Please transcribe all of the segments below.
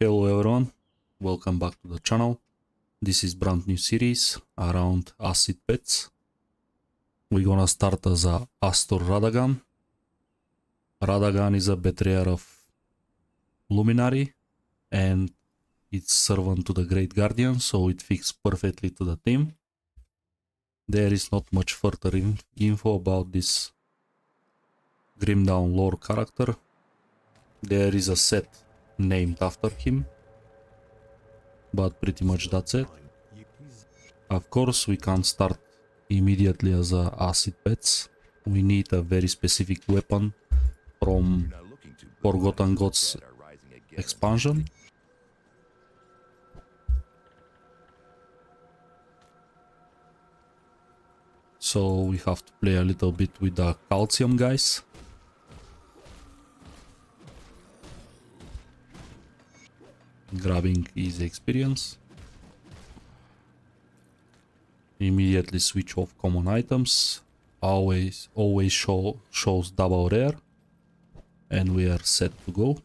Hello everyone, welcome back to the channel. This is brand new series around acid pets. We're gonna start as a Astor Radagon. Radagon is a betrayer of Luminary and it's servant to the Great Guardian, so it fits perfectly to the theme. There is not much further info about this Grimdown lore character. There is a set named after him, but pretty much that's it. Of course, we can't start immediately as a acid pets. We need a very specific weapon from Forgotten Gods expansion. So we have to play a little bit with the calcium guys. Grabbing easy experience. Immediately switch off common items. Always shows double rare. And we are set to go.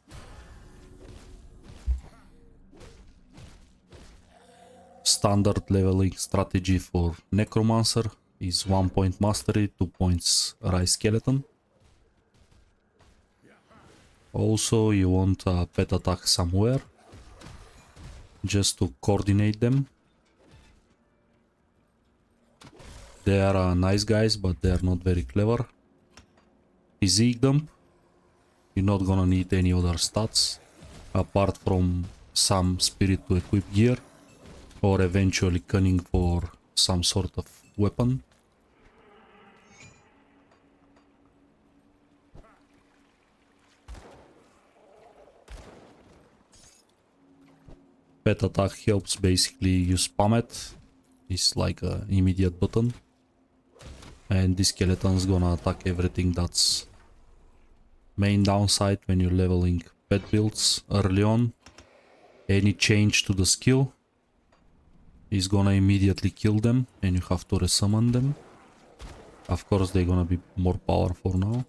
Standard leveling strategy for Necromancer is 1 point mastery, 2 points rise skeleton. Also, you want a pet attack somewhere, just to coordinate them. They are nice guys, but they are not very clever. Physique dump. You're not gonna need any other stats, apart from some spirit to equip gear, or eventually cunning for some sort of weapon. Pet attack helps basically you spam it. It's like an immediate button. And this skeleton's gonna attack everything. That's main downside when you're leveling pet builds early on. Any change to the skill is gonna immediately kill them and you have to resummon them. Of course, they're gonna be more powerful now.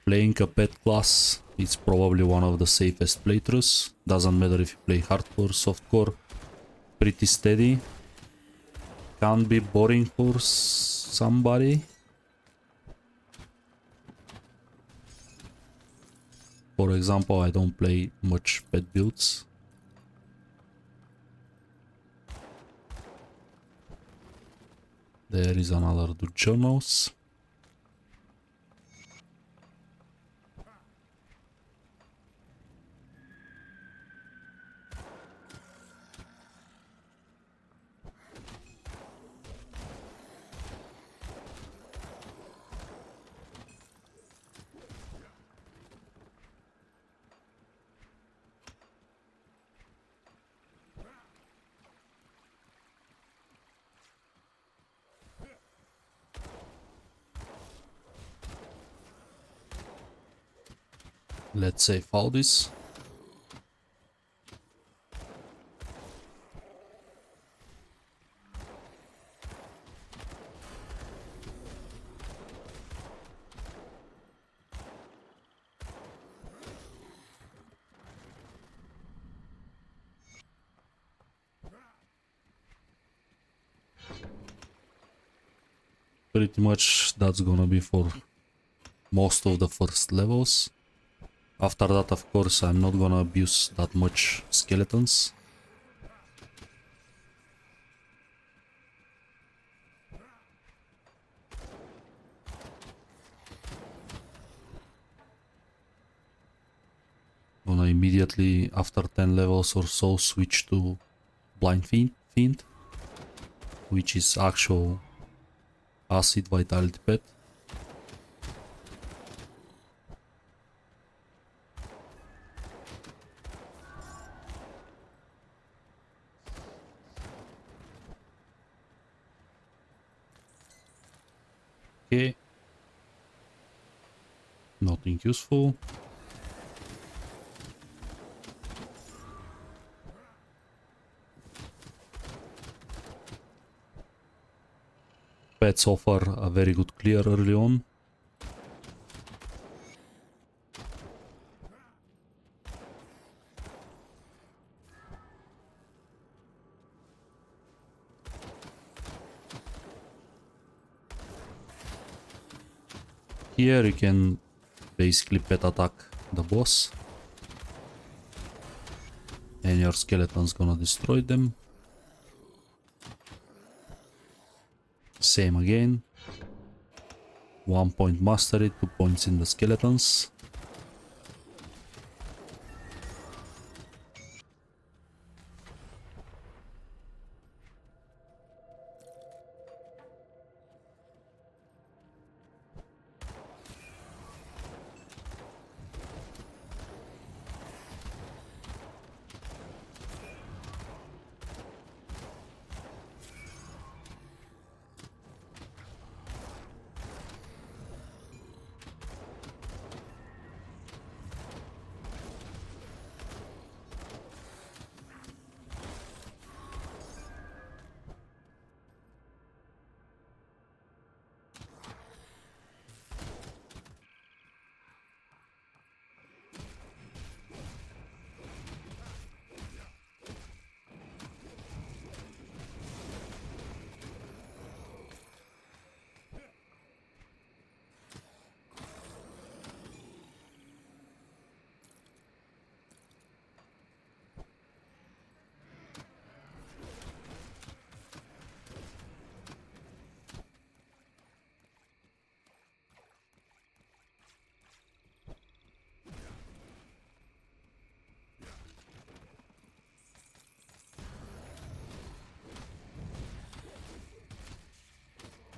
Playing a pet class is probably one of the safest playthroughs. Doesn't matter if you play hardcore, softcore, pretty steady. Can be boring for somebody. For example, I don't play much pet builds. There is another do journals. Let's save all this. Pretty much that's gonna be for most of the first levels. After that, of course, I'm not gonna abuse that much skeletons. Gonna immediately, after 10 levels or so, switch to Blind Fiend, which is actual acid vitality pet. Okay. Nothing useful. Pets offer a very good clear early on. Here you can basically pet attack the boss. And your skeleton's gonna destroy them. Same again. 1 point mastery, 2 points in the skeletons.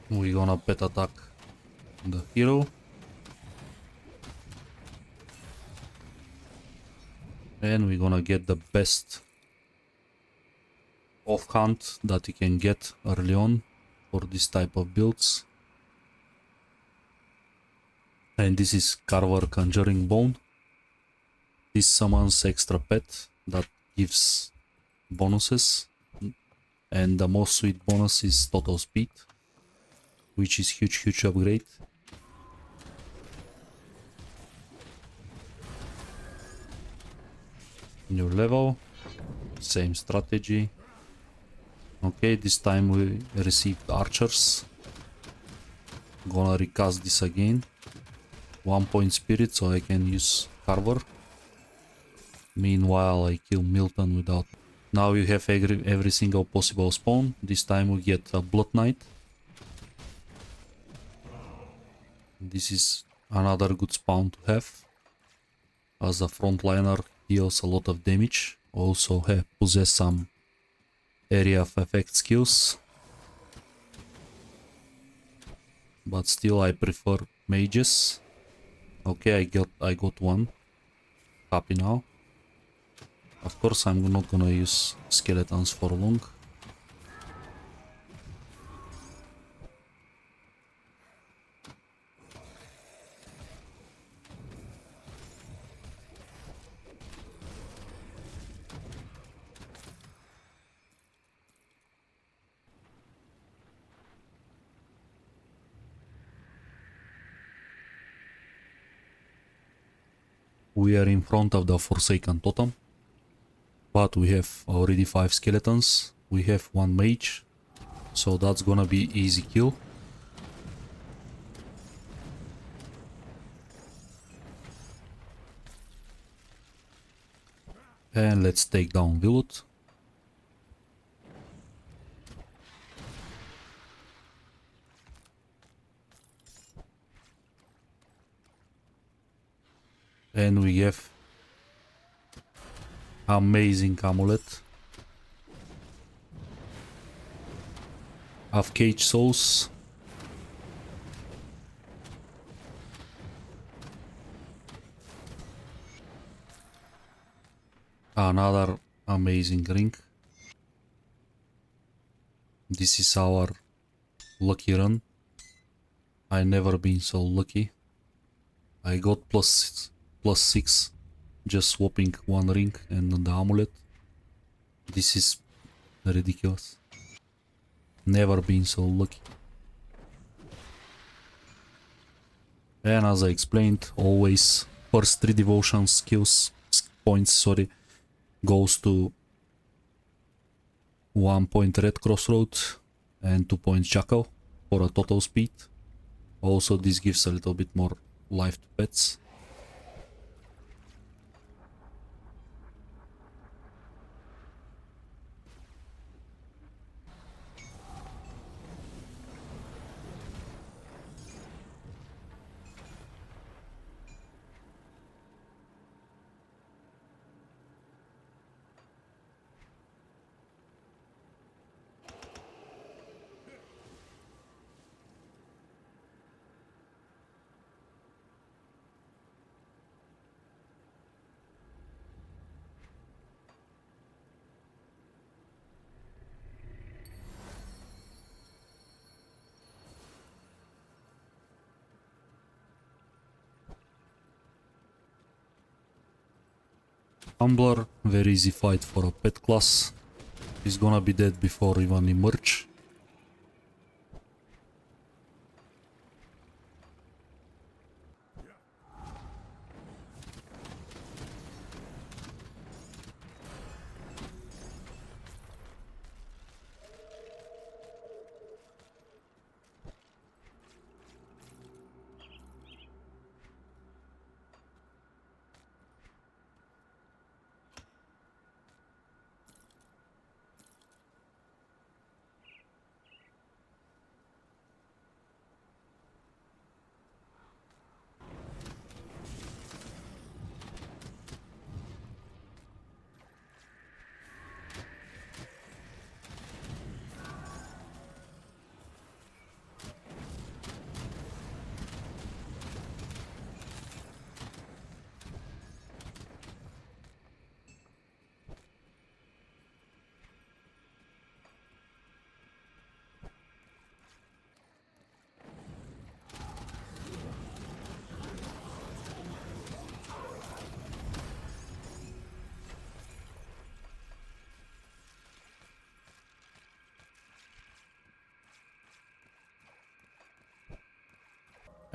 We're gonna pet attack the hero. And we're gonna get the best offhand that you can get early on for this type of builds. And this is Carver Conjuring Bone. This summons extra pet that gives bonuses. And the most sweet bonus is total speed, which is huge upgrade. New level, same strategy. Okay, this time we received archers. Gonna recast this again. 1 point spirit so I can use Carver. Meanwhile I kill Milton without. Now you have every single possible spawn. This time we get a Blood Knight. This is another good spawn to have. As a frontliner, deals a lot of damage. Also possess some area of effect skills. But still I prefer mages. Okay, I got one. Happy now. Of course I'm not gonna use skeletons for long. We are in front of the Forsaken Totem, but we have already 5 skeletons, we have 1 mage, so that's gonna be easy kill. And let's take down Villut. And we have amazing amulet of cage souls. Another amazing ring. This is our lucky run. I never been so lucky. I got plus 6 just swapping 1 ring and the amulet. This is ridiculous. Never been so lucky. And as I explained, always first 3 devotion points goes to 1 point red crossroad and 2 points jackal for a total speed Also, this gives a little bit more life to pets. Tumbler, very easy fight for a pet class. He's gonna be dead before even emerge.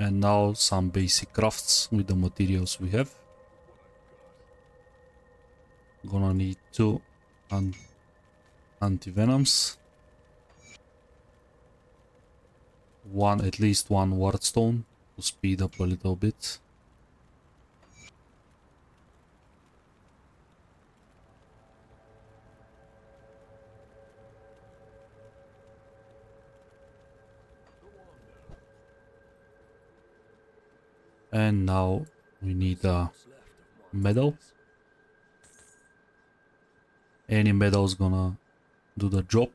And now some basic crafts with the materials we have. Gonna need 2 anti-venoms, at least one wardstone to speed up a little bit. And now we need a medal. Any medal is gonna do the job.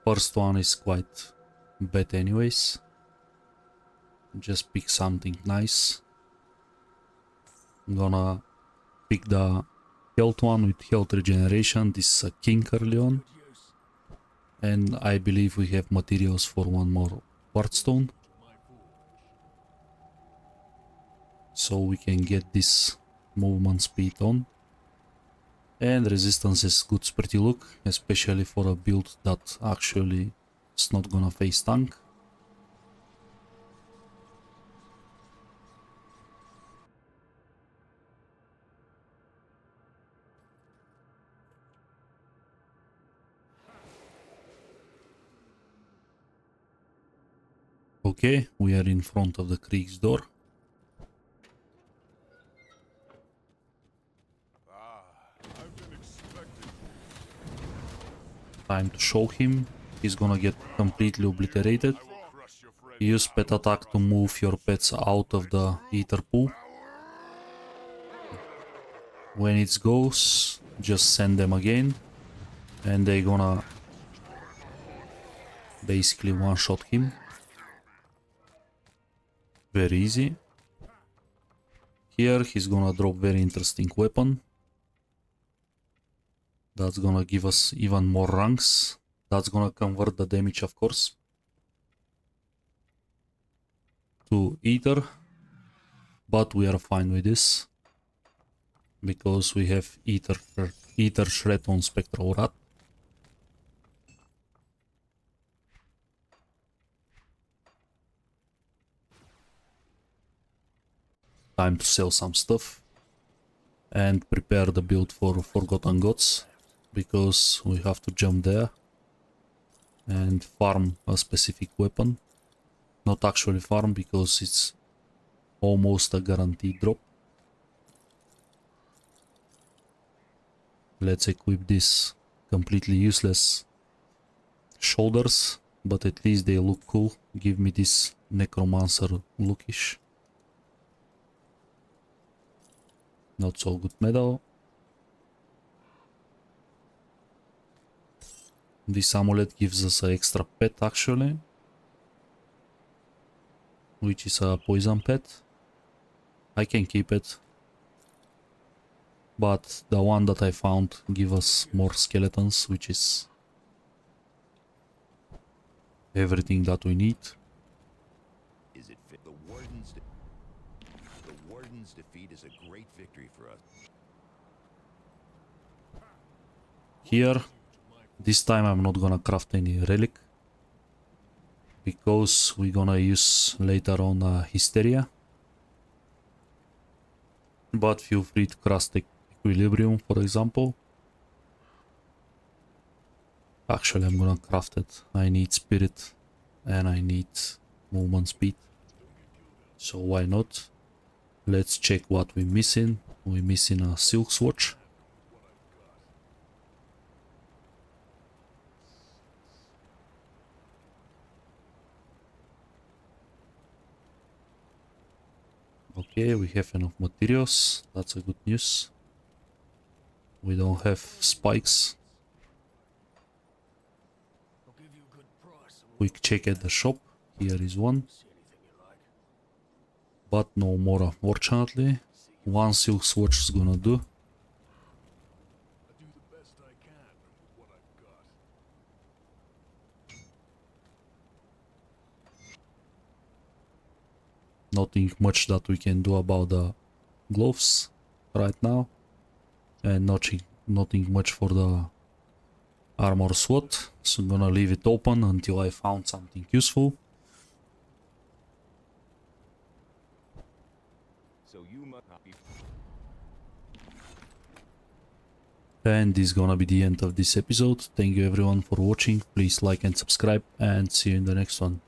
First one is quite bad anyways. Just pick something nice. I'm gonna pick the health one with health regeneration. This is a king early on. And I believe we have materials for one more wardstone. So we can get this movement speed on. And resistance is good pretty look, especially for a build that actually is not gonna face tank. Okay, we are in front of the Krieg's door. Time to show him. He's gonna get completely obliterated. Use pet attack to move your pets out of the ether pool. When it goes, just send them again. And they're gonna basically one-shot him. Very easy. Here he's gonna drop very interesting weapon. That's gonna give us even more ranks. That's gonna convert the damage, of course, to ether. But we are fine with this, because we have ether shred on Spectral Rat. Time to sell some stuff and prepare the build for Forgotten Gods, because we have to jump there and farm a specific weapon. Not actually farm because it's almost a guaranteed drop. Let's equip this completely useless shoulders, but at least they look cool. Give me this Necromancer lookish. Not so good medal. This amulet gives us an extra pet actually, which is a poison pet. I can keep it, but the one that I found gives us more skeletons, which is everything that we need. Is it fit? The Warden's defeat is a great victory for us. Here, this time I'm not gonna craft any relic, because we're gonna use later on Hysteria. But feel free to craft Equilibrium, for example. Actually, I'm gonna craft it. I need Spirit and I need movement speed. So why not? Let's check what we're missing. We're missing a Silk Swatch. Okay, we have enough materials. That's a good news. We don't have spikes. Quick check at the shop. Here is one. But no more, unfortunately. One Silk Swatch is gonna do. Nothing much that we can do about the gloves right now. And nothing much for the armor SWAT. So I'm gonna leave it open until I found something useful. So you must not be. And this is gonna be the end of this episode. Thank you everyone for watching. Please like and subscribe and see you in the next one.